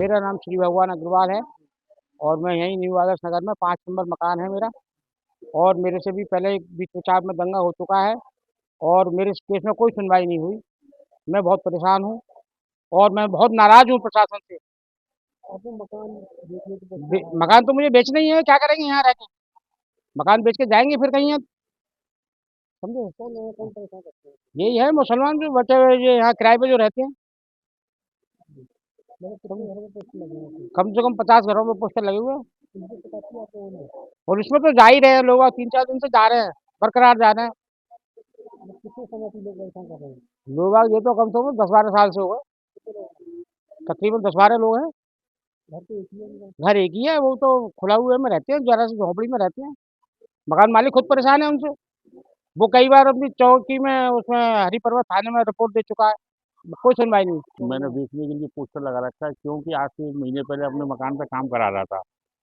मेरा नाम श्री भगवान अग्रवाल है और मैं यहीं न्यू आदर्श नगर में 5 नंबर मकान है मेरा। और मेरे से भी पहले एक बीच प्रचार में दंगा हो चुका है और मेरे इस केस में कोई सुनवाई नहीं हुई। मैं बहुत परेशान हूँ और मैं बहुत नाराज हूँ प्रशासन से। आपने मकान देखने को मकान तो मुझे बेचना ही है, क्या करेंगे यहाँ रह के? मकान बेच के जाएंगे फिर कहीं? समझे? कौन है, कौन परेशान करते हैं? यही है मुसलमान जो बचे हुए जो यहाँ किराए पे जो रहते हैं। मतलब कितने घरों में पोस्टर लगे हुए थे? कम से कम 50 घरों में पोस्टर लगे हुए हैं। उनकी शिकायत की आपने उन्हें? और इसमें तो जा ही रहे हैं लोग, 3-4 दिन से जा रहे हैं, बरकरार जा रहे हैं मतलब कितने समय से लोग परेशान कर रहे हैं? लोग। ये तो कम से कम 10-12 साल से हो गए, कितने लोग? तकरीबन 10-12 लोग हैं। घर तो एक ही है उनका? घर एक ही है, वो तो खुला हुए में रहते हैं, जरा सी झोपड़ी में रहते हैं। मकान मालिक खुद परेशान है उनसे। वो कई बार अपनी चौकी में उसमें हरी पर्वत थाने में रिपोर्ट दे चुका है, कोई सुनवाई नहीं। मैंने बेचने के लिए पोस्टर लगा रखा है क्योंकि आज से 1 महीने पहले अपने मकान पे काम करा रहा था।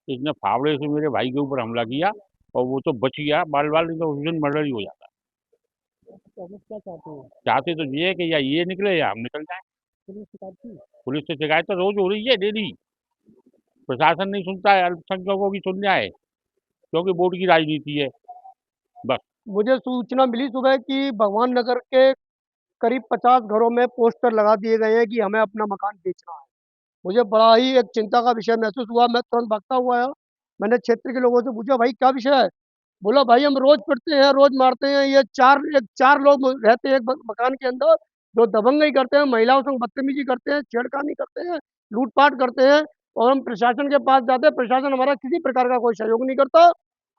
इसने फावड़े से मेरे भाई के ऊपर हमला किया और वो तो बच गया बाल बाल, नहीं तो उस दिन मर्डर ही हो जाता। तो आप लोग क्या चाहते हो? चाहते तो ये है कि या ये निकले या हम निकल जाए। पुलिस शिकायत की? पुलिस से शिकायत तो रोज हो रही है, डेली। प्रशासन नहीं सुनता है, अल्पसंख्यकों की सुन जाए क्योंकि वोट की राजनीति है, बस। मुझे सूचना मिली सुबह कि भगवान नगर के करीब 50 घरों में पोस्टर लगा दिए गए हैं कि हमें अपना मकान बेचना है। मुझे बड़ा ही एक चिंता का विषय महसूस हुआ। मैं तुरंत भागता हुआ आया। मैंने क्षेत्र के लोगों से पूछा, भाई क्या विषय है? बोला, भाई हम रोज पिटते हैं, रोज मारते हैं। ये चार लोग रहते हैं एक मकान के अंदर, जो दबंगई करते हैं, महिलाओं से बदतमीजी करते हैं, छेड़खानी करते हैं, लूटपाट करते हैं। और हम प्रशासन के पास जाते हैं, प्रशासन हमारा किसी प्रकार का कोई सहयोग नहीं करता।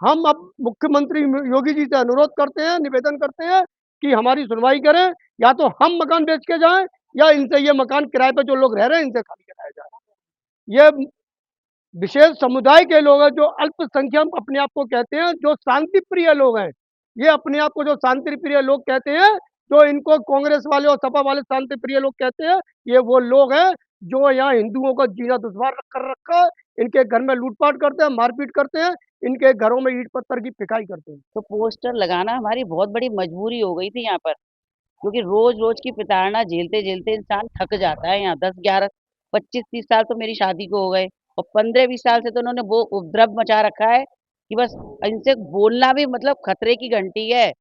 हम अब मुख्यमंत्री योगी जी से अनुरोध करते हैं, निवेदन करते हैं कि हमारी सुनवाई करें। या तो हम मकान बेच के जाएं, या इनसे ये मकान किराए पे जो लोग रह रहे हैं इनसे खाली कराया जाए। ये विशेष समुदाय के लोग हैं जो अल्पसंख्यक अपने आप को कहते हैं, जो शांति प्रिय लोग हैं। ये अपने आप को जो शांति प्रिय लोग कहते हैं, जो इनको कांग्रेस वाले और सपा वाले शांति प्रिय लोग कहते हैं, ये वो लोग हैं जो यहाँ हिंदुओं को जीना दुश्वार कर रखा है। इनके घर में लूटपाट करते हैं, मारपीट करते हैं, इनके घरों में ईट पत्थर की पिटाई करते हैं। तो पोस्टर लगाना हमारी बहुत बड़ी मजबूरी हो गई थी यहाँ पर, क्योंकि रोज रोज की प्रताड़ना झेलते झेलते इंसान थक जाता है। यहाँ 10, 11, 25, 30 साल तो मेरी शादी को हो गए और 15, 20 साल से तो उन्होंने वो उपद्रव मचा रखा है कि बस इनसे बोलना भी मतलब खतरे की घंटी है।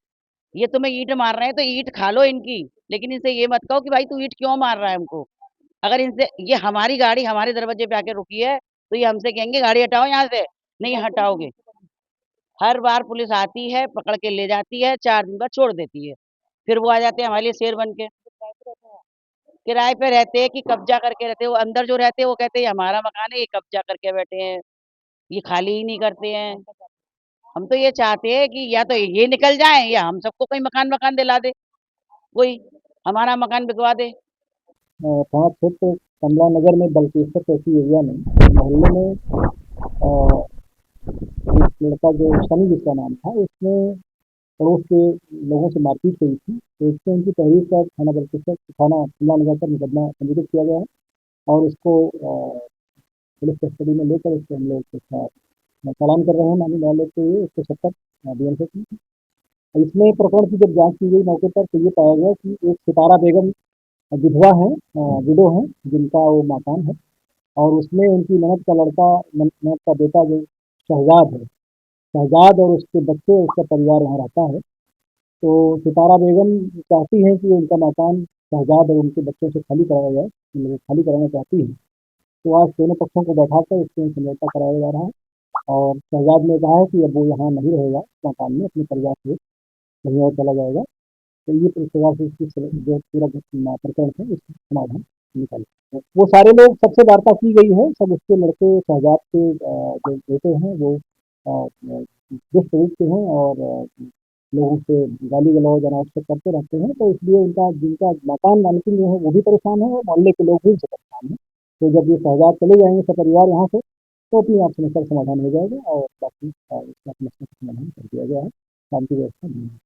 ये तुम्हें ईंट मार रहे हैं तो ईंट खा लो इनकी, लेकिन इनसे ये मत कहो कि भाई तू ईंट क्यों मार रहा है हमको। अगर इनसे ये हमारी गाड़ी हमारे दरवाजे पे आके रुकी है तो ये हमसे कहेंगे गाड़ी हटाओ यहाँ से, नहीं हटाओगे। हर बार पुलिस आती है, पकड़ के ले जाती है, 4 दिन बाद छोड़ देती है। फिर वो आ जाते हैं हमारे लिए शेर बन के। किराए पे रहते हैं कि कब्जा करके रहते हैं, वो अंदर जो रहते हैं वो कहते हैं ये हमारा मकान है, ये कब्जा करके बैठे हैं, ये खाली ही नहीं करते हैं। हम तो ये चाहते हैं कि या तो ये निकल जाए या हम सबको कोई मकान मकान दिला दे, कोई हमारा मकान बिकवा दे। थाना क्षेत्र कमला नगर में बल्केश्वर तहसील एरिया में मोहल्ले में एक लड़का जो सनी जिसका नाम था, उसने पड़ोस के लोगों से मारपीट हुई थी। तो इसमें उनकी तहरीर पर थाना बल्केश्वर थाना कमला नगर पर मुकदमा पंजीकृत किया गया है और इसको पुलिस कस्टडी में लेकर इसको हम लोग चालान कर रहे हैं माननीय न्यायालय के 170 बीएनएस की। इसमें प्रकरण की जब जांच की गई मौके पर तो ये पाया गया कि एक सितारा बेगम विधवा है, विडो है, जिनका वो मकान है और उसमें उनकी ननद का लड़का, ननद का बेटा जो शहजाद है, शहजाद और उसके बच्चे, उसका परिवार वहाँ रहता है। तो सितारा बेगम चाहती हैं कि उनका मकान शहजाद और उनके बच्चों से खाली कराया जाए, मतलब खाली कराना चाहती हैं। तो आज दोनों पक्षों को बैठाकर इसमें समझौता कराया जा रहा है और शहजाद ने कहा है कि अब वो यहाँ नहीं रहेगा, मकान में अपने परिवार से कहीं और चला जाएगा। तो ये प्रकार से इसकी जो पूरा प्रकरण है इसका समाधान निकाले। तो वो सारे लोग, सबसे वार्ता की गई है, सब उसके लड़के शहजाद के जो बेटे हैं वो दुष्ट रूप के हैं और लोगों से गाली गलौज अनावश्यक करते रहते हैं। तो इसलिए उनका जिनका मकान मालिकिन जो है वो भी परेशान है और मोहल्ले के लोग भी उनसे परेशान हैं। तो जब ये शहजाद चले जाएंगे सपरिवार यहाँ से तो अपनी आप समस्या का समाधान हो जाएगा और बाकी इसका समस्या का समाधान कर दिया गया है। शांति व्यवस्था नहीं है।